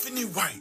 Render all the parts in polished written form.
Stephanie White,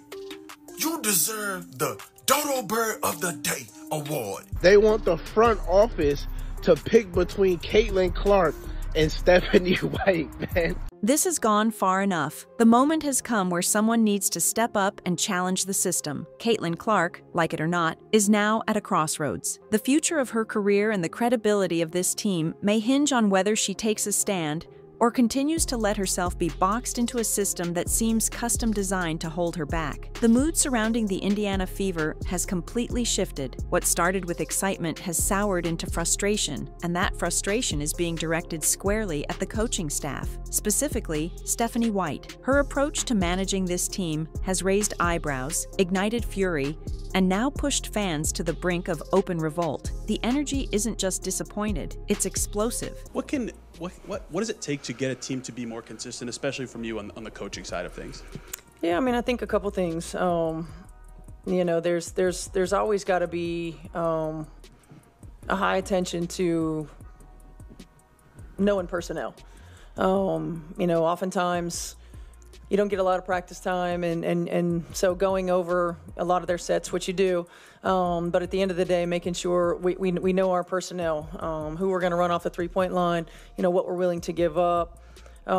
you deserve the Dodo Bird of the Day award. They want the front office to pick between Caitlin Clark and Stephanie White, man. This has gone far enough. The moment has come where someone needs to step up and challenge the system. Caitlin Clark, like it or not, is now at a crossroads. The future of her career and the credibility of this team may hinge on whether she takes a stand or continues to let herself be boxed into a system that seems custom designed to hold her back. The mood surrounding the Indiana Fever has completely shifted. What started with excitement has soured into frustration, and that frustration is being directed squarely at the coaching staff, specifically Stephanie White. Her approach to managing this team has raised eyebrows, ignited fury, and now pushed fans to the brink of open revolt. The energy isn't just disappointed, it's explosive. What does it take to get a team to be more consistent, especially from you on the coaching side of things? Yeah, I mean, I think a couple things. You know, there's always got to be a high attention to knowing personnel. You know, oftentimes you don't get a lot of practice time, and so going over a lot of their sets, which you do, but at the end of the day, making sure we know our personnel, who we're going to run off the three-point line, you know, what we're willing to give up. You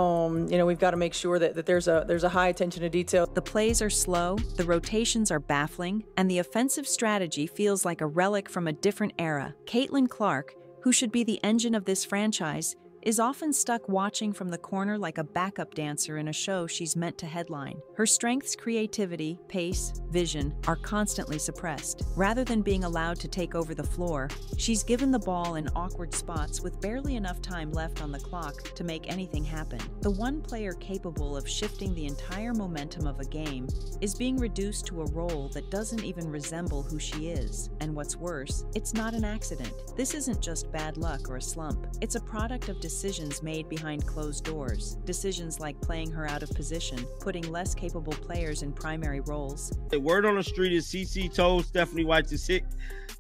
know, we've got to make sure that there's a high attention to detail. The plays are slow, the rotations are baffling, and the offensive strategy feels like a relic from a different era. Caitlin Clark, who should be the engine of this franchise, is often stuck watching from the corner like a backup dancer in a show she's meant to headline. Her strengths, creativity, pace, vision are constantly suppressed. Rather than being allowed to take over the floor, she's given the ball in awkward spots with barely enough time left on the clock to make anything happen. The one player capable of shifting the entire momentum of a game is being reduced to a role that doesn't even resemble who she is. And what's worse, it's not an accident. This isn't just bad luck or a slump. It's a product of decisions made behind closed doors. Decisions like playing her out of position, putting less capable players in primary roles. The word on the street is CC told Stephanie White to sit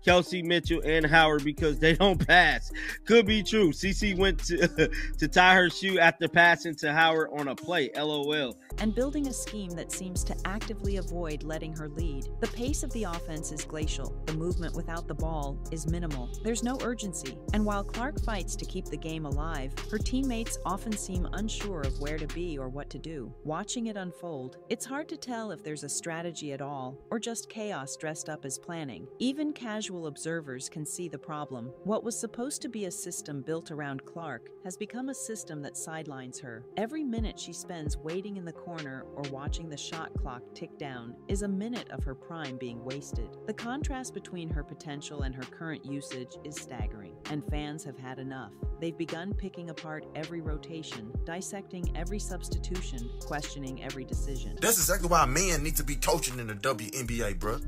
Kelsey, Mitchell, and Howard because they don't pass. Could be true. CC went to tie her shoe after passing to Howard on a play. LOL. And building a scheme that seems to actively avoid letting her lead. The pace of the offense is glacial. The movement without the ball is minimal. There's no urgency. And while Clark fights to keep the game alive, her teammates often seem unsure of where to be or what to do. Watching it unfold, it's hard to tell if there's a strategy at all or just chaos dressed up as planning. Even casual observers can see the problem. What was supposed to be a system built around Clark has become a system that sidelines her. Every minute she spends waiting in the corner or watching the shot clock tick down is a minute of her prime being wasted. The contrast between her potential and her current usage is staggering, and fans have had enough. They've begun picking apart every rotation, dissecting every substitution, questioning every decision. That's exactly why men need to be coaching in the WNBA, bro.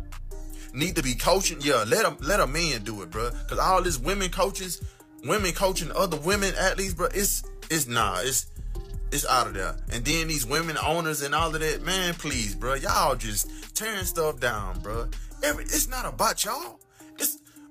Need to be coaching, yeah, let a man do it, bro. Because all this women coaching other women athletes, bro, it's out of there. And then these women owners and all of that, man, please, bro, y'all just tearing stuff down, bro. It's not about y'all.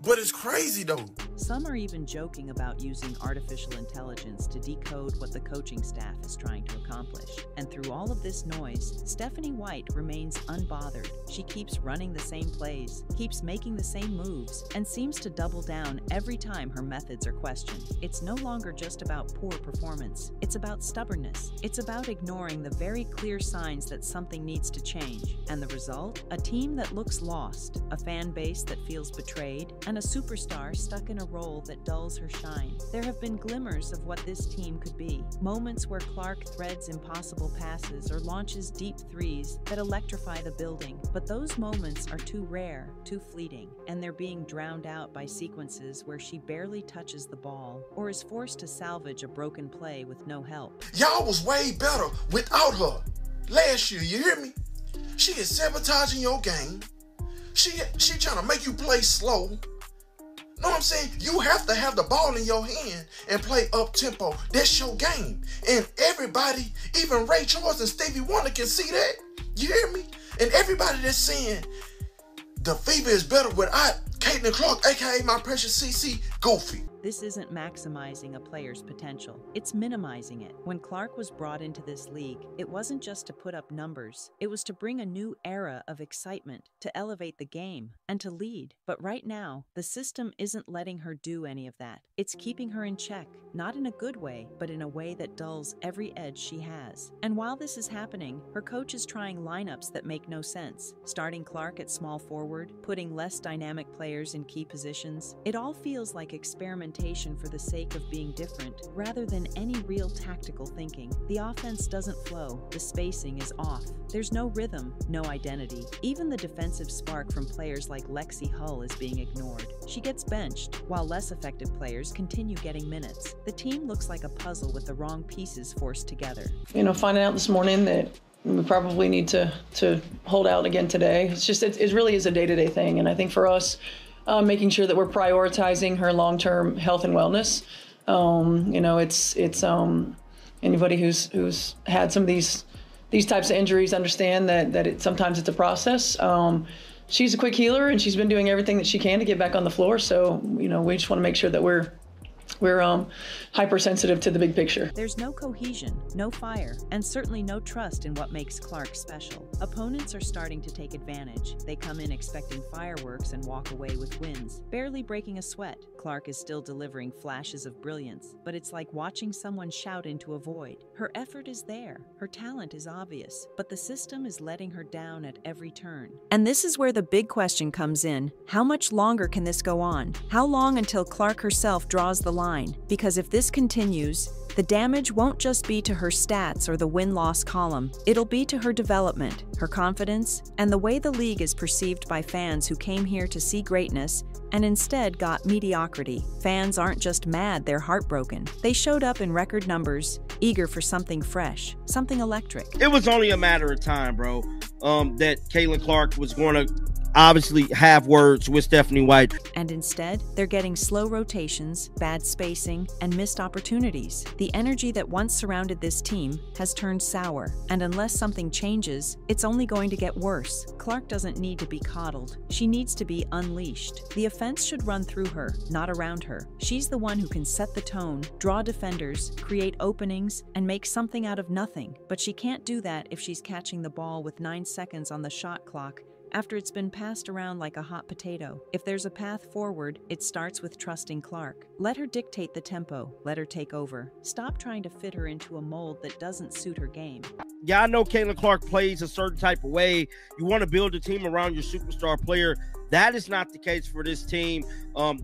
But it's crazy, though. Some are even joking about using artificial intelligence to decode what the coaching staff is trying to accomplish. And through all of this noise, Stephanie White remains unbothered. She keeps running the same plays, keeps making the same moves, and seems to double down every time her methods are questioned. It's no longer just about poor performance. It's about stubbornness. It's about ignoring the very clear signs that something needs to change. And the result? A team that looks lost, a fan base that feels betrayed, and a superstar stuck in a role that dulls her shine. There have been glimmers of what this team could be. Moments where Clark threads impossible passes or launches deep threes that electrify the building. But those moments are too rare, too fleeting, and they're being drowned out by sequences where she barely touches the ball or is forced to salvage a broken play with no help. Y'all was way better without her. Last year, you hear me? She is sabotaging your game. She trying to make you play slow. Know what I'm saying? You have to have the ball in your hand and play up tempo. That's your game. And everybody, even Ray Charles and Stevie Wonder can see that. You hear me? And everybody that's saying the Fever is better without Caitlin Clark, aka my precious CC, goofy. this isn't maximizing a player's potential, it's minimizing it. When Clark was brought into this league, it wasn't just to put up numbers, it was to bring a new era of excitement, to elevate the game, and to lead. But right now, the system isn't letting her do any of that. It's keeping her in check, not in a good way, but in a way that dulls every edge she has. And while this is happening, her coach is trying lineups that make no sense, starting Clark at small forward, putting less dynamic players in key positions. It all feels like experimentation for the sake of being different, rather than any real tactical thinking. The offense doesn't flow, the spacing is off. There's no rhythm, no identity. Even the defensive spark from players like Lexi Hull is being ignored. She gets benched, while less effective players continue getting minutes. The team looks like a puzzle with the wrong pieces forced together. Finding out this morning that we probably need to hold out again today. It really is a day-to-day thing. And I think for us, making sure that we're prioritizing her long-term health and wellness. It's anybody who's had some of these types of injuries understand that sometimes it's a process. She's a quick healer, and she's been doing everything that she can to get back on the floor. So, we just want to make sure that we're hypersensitive to the big picture. There's no cohesion, no fire, and certainly no trust in what makes Clark special. Opponents are starting to take advantage. They come in expecting fireworks and walk away with wins, barely breaking a sweat. Clark is still delivering flashes of brilliance, but it's like watching someone shout into a void. Her effort is there, her talent is obvious, but the system is letting her down at every turn. And this is where the big question comes in. How much longer can this go on? How long until Clark herself draws the line? Because if this continues, the damage won't just be to her stats or the win-loss column. It'll be to her development, her confidence, and the way the league is perceived by fans who came here to see greatness and instead got mediocrity. Fans aren't just mad, they're heartbroken. They showed up in record numbers, eager for something fresh, something electric. It was only a matter of time, bro, that Caitlin Clark was going to obviously have words with Stephanie White. And instead, they're getting slow rotations, bad spacing, and missed opportunities. The energy that once surrounded this team has turned sour, and unless something changes, it's only going to get worse. Clark doesn't need to be coddled. She needs to be unleashed. The offense should run through her, not around her. She's the one who can set the tone, draw defenders, create openings, and make something out of nothing. But she can't do that if she's catching the ball with 9 seconds on the shot clock after it's been passed around like a hot potato. If there's a path forward, it starts with trusting Clark. Let her dictate the tempo. Let her take over. Stop trying to fit her into a mold that doesn't suit her game. Yeah, I know Caitlin Clark plays a certain type of way. You want to build a team around your superstar player. That is not the case for this team.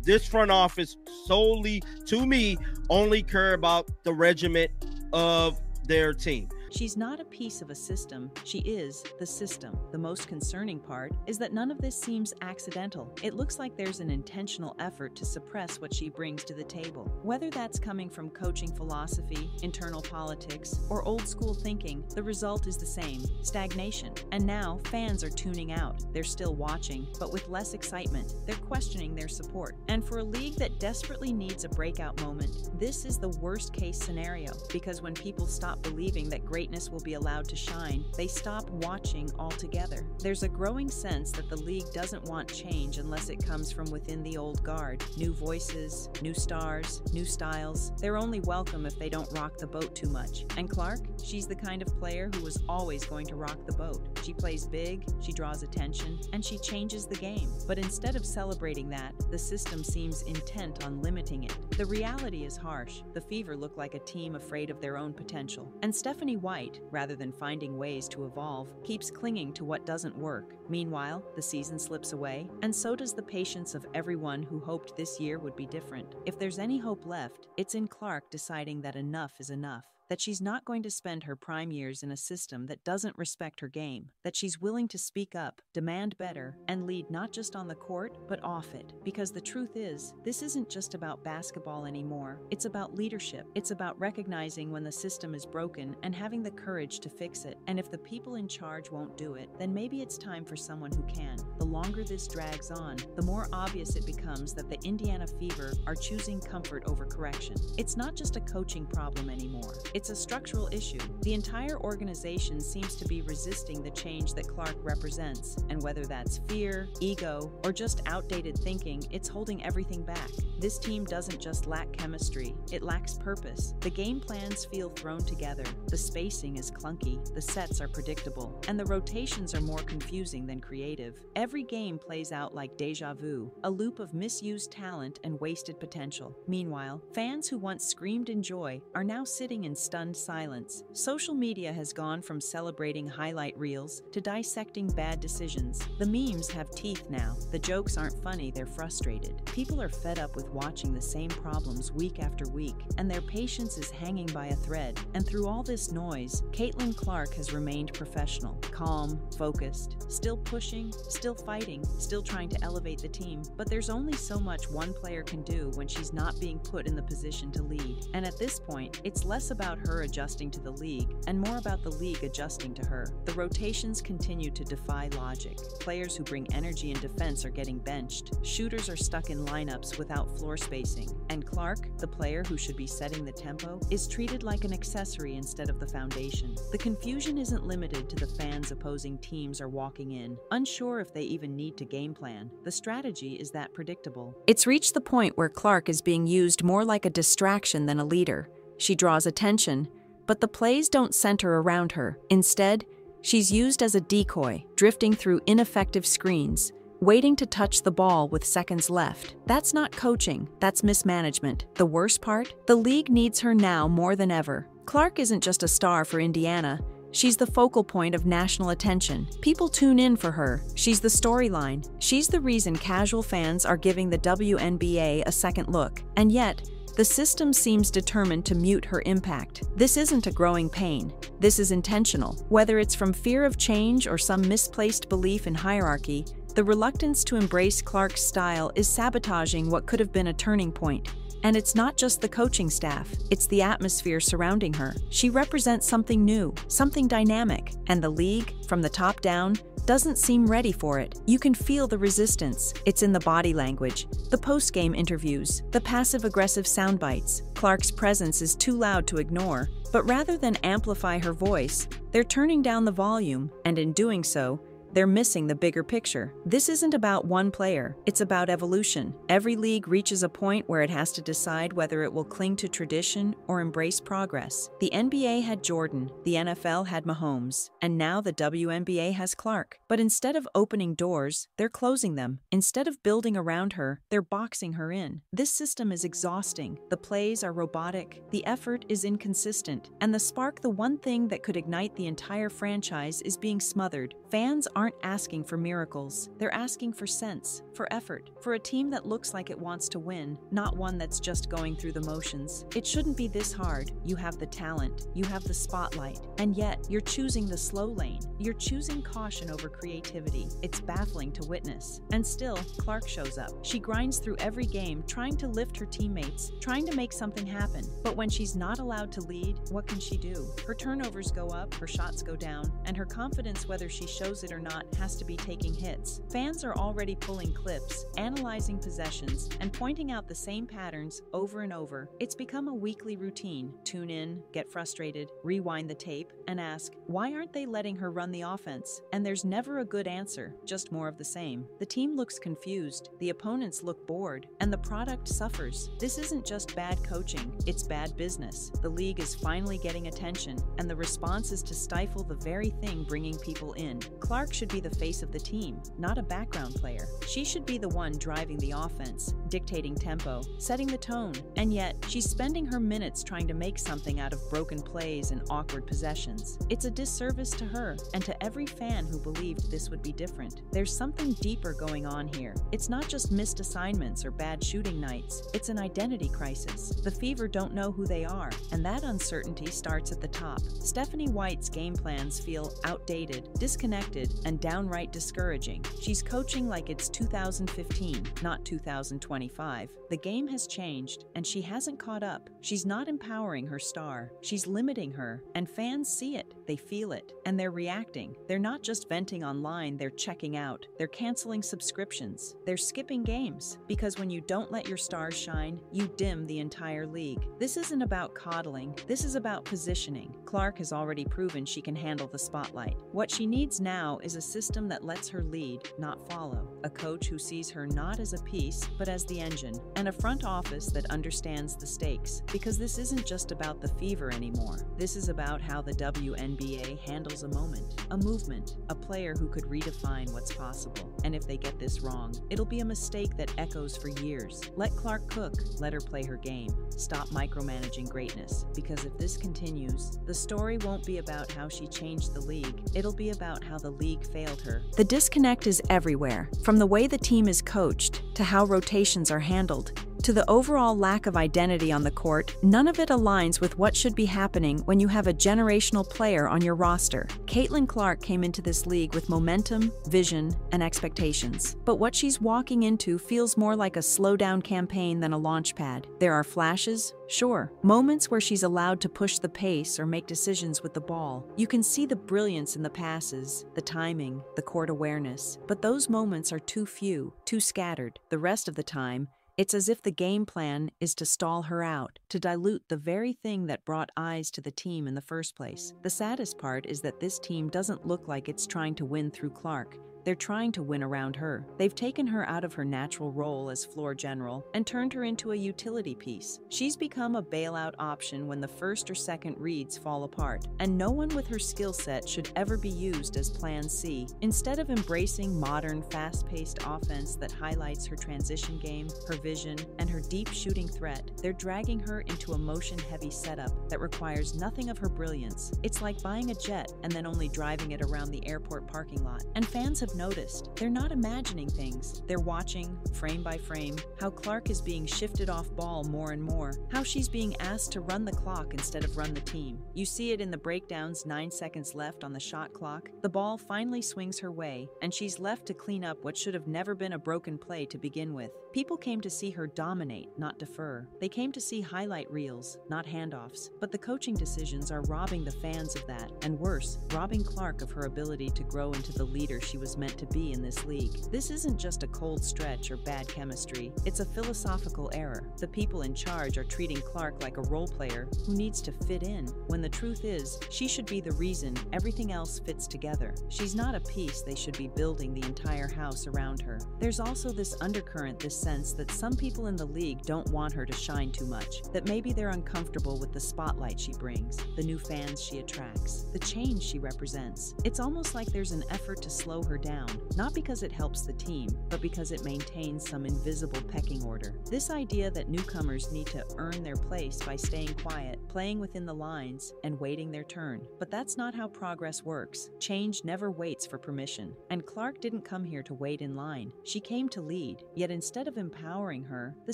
This front office solely, to me, only care about the regiment of their team. She's not a piece of a system, she is the system. The most concerning part is that none of this seems accidental. It looks like there's an intentional effort to suppress what she brings to the table. Whether that's coming from coaching philosophy, internal politics, or old school thinking, the result is the same: stagnation. And now, fans are tuning out. They're still watching, but with less excitement. They're questioning their support. And for a league that desperately needs a breakout moment, this is the worst case scenario, because when people stop believing that greatness will be allowed to shine, they stop watching altogether. There's a growing sense that the league doesn't want change unless it comes from within the old guard. New voices, new stars, new styles. They're only welcome if they don't rock the boat too much. And Clark, she's the kind of player who was always going to rock the boat. She plays big, she draws attention, and she changes the game. But instead of celebrating that, the system seems intent on limiting it. The reality is harsh. The Fever look like a team afraid of their own potential. And Stephanie White, rather than finding ways to evolve, keeps clinging to what doesn't work. Meanwhile, the season slips away, and so does the patience of everyone who hoped this year would be different. If there's any hope left, it's in Clark deciding that enough is enough. That she's not going to spend her prime years in a system that doesn't respect her game, that she's willing to speak up, demand better, and lead not just on the court, but off it. Because the truth is, this isn't just about basketball anymore. It's about leadership. It's about recognizing when the system is broken and having the courage to fix it. And if the people in charge won't do it, then maybe it's time for someone who can. The longer this drags on, the more obvious it becomes that the Indiana Fever are choosing comfort over correction. It's not just a coaching problem anymore. it's a structural issue. The entire organization seems to be resisting the change that Clark represents, and whether that's fear, ego, or just outdated thinking, it's holding everything back. This team doesn't just lack chemistry, it lacks purpose. The game plans feel thrown together, the spacing is clunky, the sets are predictable, and the rotations are more confusing than creative. Every game plays out like deja vu, a loop of misused talent and wasted potential. Meanwhile, fans who once screamed in joy are now sitting in stunned silence. Social media has gone from celebrating highlight reels to dissecting bad decisions. The memes have teeth now. The jokes aren't funny, they're frustrated. People are fed up with watching the same problems week after week, and their patience is hanging by a thread. And through all this noise, Caitlin Clark has remained professional, calm, focused, still pushing, still fighting, still trying to elevate the team. But there's only so much one player can do when she's not being put in the position to lead. And at this point, it's less about her adjusting to the league and more about the league adjusting to her. The rotations continue to defy logic. Players who bring energy and defense are getting benched. Shooters are stuck in lineups without floor spacing. And Clark, the player who should be setting the tempo, is treated like an accessory instead of the foundation. The confusion isn't limited to the fans opposing teams are walking in, unsure if they even need to game plan. The strategy is that predictable. It's reached the point where Clark is being used more like a distraction than a leader. She draws attention, but the plays don't center around her. Instead, she's used as a decoy, drifting through ineffective screens, waiting to touch the ball with seconds left. That's not coaching, that's mismanagement. The worst part? The league needs her now more than ever. Clark isn't just a star for Indiana. She's the focal point of national attention. People tune in for her. She's the storyline. She's the reason casual fans are giving the WNBA a second look. And yet, the system seems determined to mute her impact. This isn't a growing pain. This is intentional. Whether it's from fear of change or some misplaced belief in hierarchy, the reluctance to embrace Clark's style is sabotaging what could have been a turning point. And it's not just the coaching staff, it's the atmosphere surrounding her. She represents something new, something dynamic, and the league, from the top down, doesn't seem ready for it. You can feel the resistance. It's in the body language, the post-game interviews, the passive-aggressive sound bites. Clark's presence is too loud to ignore, but rather than amplify her voice, they're turning down the volume, and in doing so, they're missing the bigger picture. This isn't about one player, it's about evolution. Every league reaches a point where it has to decide whether it will cling to tradition or embrace progress. The NBA had Jordan, the NFL had Mahomes, and now the WNBA has Clark. But instead of opening doors, they're closing them. Instead of building around her, they're boxing her in. This system is exhausting. The plays are robotic, the effort is inconsistent, and the spark, the one thing that could ignite the entire franchise, is being smothered. Fans aren't asking for miracles. They're asking for sense, for effort, for a team that looks like it wants to win, not one that's just going through the motions. It shouldn't be this hard. You have the talent, you have the spotlight, and yet you're choosing the slow lane. You're choosing caution over creativity. It's baffling to witness. And still, Clark shows up. She grinds through every game, trying to lift her teammates, trying to make something happen. But when she's not allowed to lead, what can she do? Her turnovers go up, her shots go down, and her confidence, whether she shows it or not, has to be taking hits. Fans are already pulling clips, analyzing possessions, and pointing out the same patterns over and over. It's become a weekly routine. Tune in, get frustrated, rewind the tape, and ask, why aren't they letting her run the offense? And there's never a good answer, just more of the same. The team looks confused, the opponents look bored, and the product suffers. This isn't just bad coaching, it's bad business. The league is finally getting attention, and the response is to stifle the very thing bringing people in. Clark should be the face of the team, not a background player. She should be the one driving the offense, dictating tempo, setting the tone, and yet she's spending her minutes trying to make something out of broken plays and awkward possessions. It's a disservice to her and to every fan who believed this would be different. There's something deeper going on here. It's not just missed assignments or bad shooting nights, it's an identity crisis. The Fever don't know who they are, and that uncertainty starts at the top. Stephanie White's game plans feel outdated, disconnected, and and downright discouraging. She's coaching like it's 2015, not 2025. The game has changed, and she hasn't caught up. She's not empowering her star. She's limiting her, and fans see it, they feel it, and they're reacting. They're not just venting online, they're checking out. They're canceling subscriptions. They're skipping games. Because when you don't let your stars shine, you dim the entire league. This isn't about coddling. This is about positioning. Clark has already proven she can handle the spotlight. What she needs now is a system that lets her lead, not follow. A coach who sees her not as a piece, but as the engine. And a front office that understands the stakes. Because this isn't just about the fever anymore. This is about how the WNBA handles a moment, a movement, a player who could redefine what's possible. And if they get this wrong, it'll be a mistake that echoes for years. Let Clark cook. Let her play her game. Stop micromanaging greatness. Because if this continues, the story won't be about how she changed the league. It'll be about how the league failed her. The disconnect is everywhere. From the way the team is coached, to how rotations are handled, to the overall lack of identity on the court, none of it aligns with what should be happening when you have a generational player on your roster. Caitlin Clark came into this league with momentum, vision, and expectations. But what she's walking into feels more like a slow-down campaign than a launch pad. There are flashes, sure, moments where she's allowed to push the pace or make decisions with the ball. You can see the brilliance in the passes, the timing, the court awareness. But those moments are too few, too scattered. The rest of the time, it's as if the game plan is to stall her out, to dilute the very thing that brought eyes to the team in the first place. The saddest part is that this team doesn't look like it's trying to win through Clark. They're trying to win around her. They've taken her out of her natural role as floor general and turned her into a utility piece. She's become a bailout option when the first or second reads fall apart, and no one with her skill set should ever be used as Plan C. Instead of embracing modern, fast-paced offense that highlights her transition game, her vision, and her deep shooting threat, they're dragging her into a motion-heavy setup that requires nothing of her brilliance. It's like buying a jet and then only driving it around the airport parking lot. And fans have noticed. They're not imagining things. They're watching, frame by frame, how Clark is being shifted off ball more and more, how she's being asked to run the clock instead of run the team. You see it in the breakdowns 9 seconds left on the shot clock. The ball finally swings her way, and she's left to clean up what should have never been a broken play to begin with. People came to see her dominate, not defer. They came to see highlight reels, not handoffs. But the coaching decisions are robbing the fans of that, and worse, robbing Clark of her ability to grow into the leader she was meant to be in this league. This isn't just a cold stretch or bad chemistry. It's a philosophical error. The people in charge are treating Clark like a role player who needs to fit in, when the truth is, she should be the reason everything else fits together. She's not a piece they should be building the entire house around her. There's also this undercurrent, this sense that some people in the league don't want her to shine too much, that maybe they're uncomfortable with the spotlight she brings, the new fans she attracts, the change she represents. It's almost like there's an effort to slow her down, not because it helps the team, but because it maintains some invisible pecking order. This idea that newcomers need to earn their place by staying quiet, playing within the lines, and waiting their turn. But that's not how progress works. Change never waits for permission. And Clark didn't come here to wait in line. She came to lead. Yet instead of empowering her, the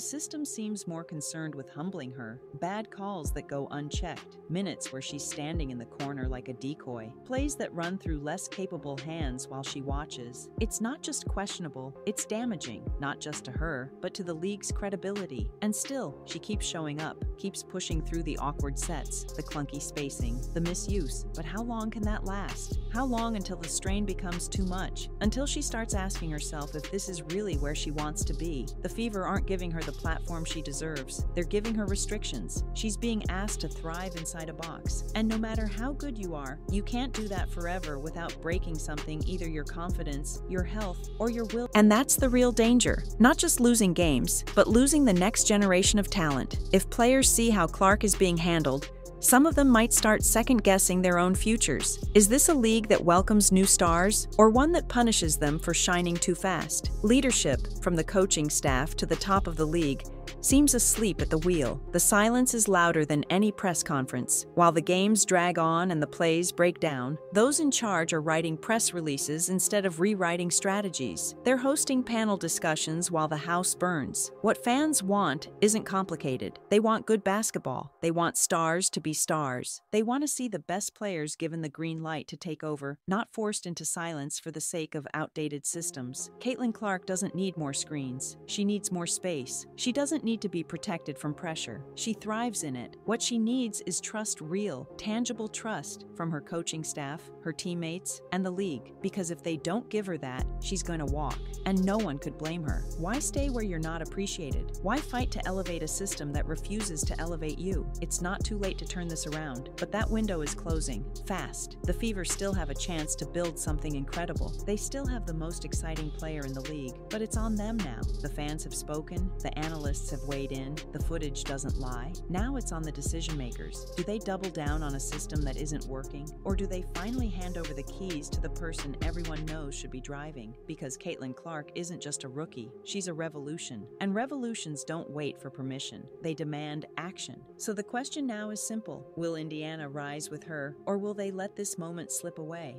system seems more concerned with humbling her. Bad calls that go unchecked. Minutes where she's standing in the corner like a decoy. Plays that run through less capable hands while she watches. It's not just questionable, it's damaging, not just to her, but to the league's credibility. And still, she keeps showing up, keeps pushing through the awkward sets, the clunky spacing, the misuse. But how long can that last? How long until the strain becomes too much? Until she starts asking herself if this is really where she wants to be. The Fever aren't giving her the platform she deserves. They're giving her restrictions. She's being asked to thrive inside a box. And no matter how good you are, you can't do that forever without breaking something, either your confidence, your health, or your will. And that's the real danger. Not just losing games, but losing the next generation of talent. If players see how Clark is being handled, some of them might start second-guessing their own futures. Is this a league that welcomes new stars, or one that punishes them for shining too fast? Leadership, from the coaching staff to the top of the league, seems asleep at the wheel. The silence is louder than any press conference. While the games drag on and the plays break down, those in charge are writing press releases instead of rewriting strategies. They're hosting panel discussions while the house burns. What fans want isn't complicated. They want good basketball. They want stars to be stars. They want to see the best players given the green light to take over, not forced into silence for the sake of outdated systems. Caitlin Clark doesn't need more screens. She needs more space. She doesn't need to be protected from pressure. She thrives in it. What she needs is trust, real, tangible trust from her coaching staff, her teammates, and the league. Because if they don't give her that, she's going to walk. And no one could blame her. Why stay where you're not appreciated? Why fight to elevate a system that refuses to elevate you? It's not too late to turn this around, but that window is closing, fast. The Fever still have a chance to build something incredible. They still have the most exciting player in the league, but it's on them now. The fans have spoken, the analysts have weighed in, the footage doesn't lie. Now it's on the decision makers. Do they double down on a system that isn't working? Or do they finally hand over the keys to the person everyone knows should be driving? Because Caitlin Clark isn't just a rookie, she's a revolution. And revolutions don't wait for permission, they demand action. So the question now is simple. Will Indiana rise with her, or will they let this moment slip away?